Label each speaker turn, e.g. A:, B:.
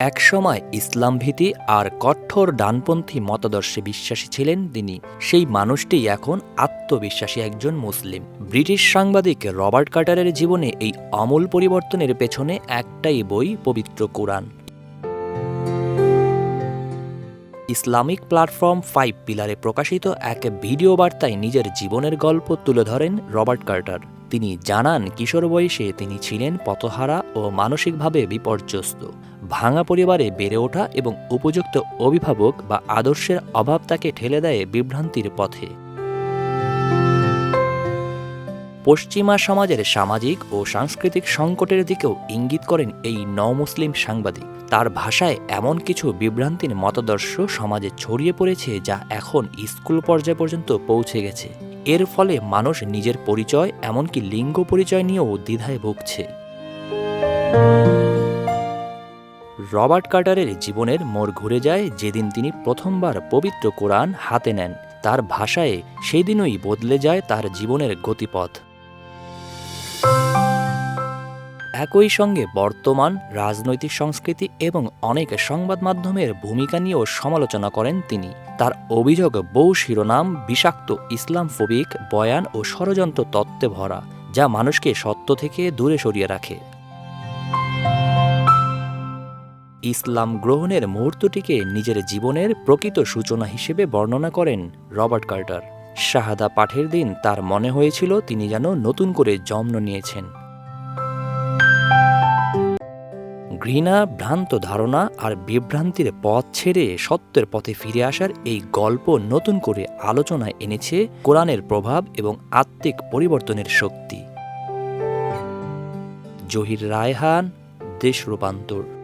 A: একসময় ইসলামভীতি আর কঠোর ডানপন্থী মতাদর্শে বিশ্বাসী ছিলেন তিনি। সেই মানুষটি এখন আত্মবিশ্বাসী একজন মুসলিম। ব্রিটিশ সাংবাদিক রবার্ট কার্টারের জীবনে এই আমূল পরিবর্তনের পেছনে একটাই বই, পবিত্র কোরআন। ইসলামিক প্ল্যাটফর্ম 5 পিলারে প্রকাশিত এক ভিডিও বার্তায় নিজের জীবনের গল্প তুলে ধরেন রবার্ট কার্টার। তিনি জানান, কিশোর বয়সে তিনি ছিলেন পথহারা ও মানসিকভাবে বিপর্যস্ত। ভাঙা পরিবারে বেড়ে ওঠা এবং উপযুক্ত অভিভাবক বা আদর্শের অভাব তাকে ঠেলে দেয় বিভ্রান্তির পথে। পশ্চিমা সমাজের সামাজিক ও সাংস্কৃতিক সংকটের দিকেও ইঙ্গিত করেন এই নও-মুসলিম সাংবাদিক। তার ভাষায় এমন কিছু বিভ্রান্তির মতাদর্শ সমাজে ছড়িয়ে পড়েছে যা এখন স্কুল পর্যায় পর্যন্ত পৌঁছে গেছে। এর ফলে মানুষ নিজের পরিচয়, এমনকি লিঙ্গ পরিচয় নিয়েও দ্বিধায় ভুগছে। রবার্ট কার্টারের জীবনের মোড় ঘুরে যায় যেদিন তিনি প্রথমবার পবিত্র কোরআন হাতে নেন। তার ভাষায় সেই দিনই বদলে যায় তার জীবনের গতিপথ। একই সঙ্গে বর্তমান রাজনৈতিক সংস্কৃতি এবং অনেক সংবাদ মাধ্যমের ভূমিকা নিয়েও সমালোচনা করেন তিনি। তার অভিযোগ, বহু শিরোনাম বিষাক্ত ইসলামফোবিক বয়ান ও ষড়যন্ত্র তত্ত্বে ভরা, যা মানুষকে সত্য থেকে দূরে সরিয়ে রাখে। ইসলাম গ্রহণের মুহূর্তটিকে নিজের জীবনের প্রকৃত সূচনা হিসেবে বর্ণনা করেন রবার্ট কার্টার। শাহাদা পাঠের দিন তার মনে হয়েছিল তিনি যেন নতুন করে জন্ম নিয়েছেন। ঘৃণা, ভ্রান্ত ধারণা আর বিভ্রান্তির পথ ছেড়ে সত্যের পথে ফিরে আসার এই গল্প নতুন করে আলোচনায় এনেছে কোরআনের প্রভাব এবং আত্মিক পরিবর্তনের শক্তি। জহির রায়হান, দেশ রূপান্তর।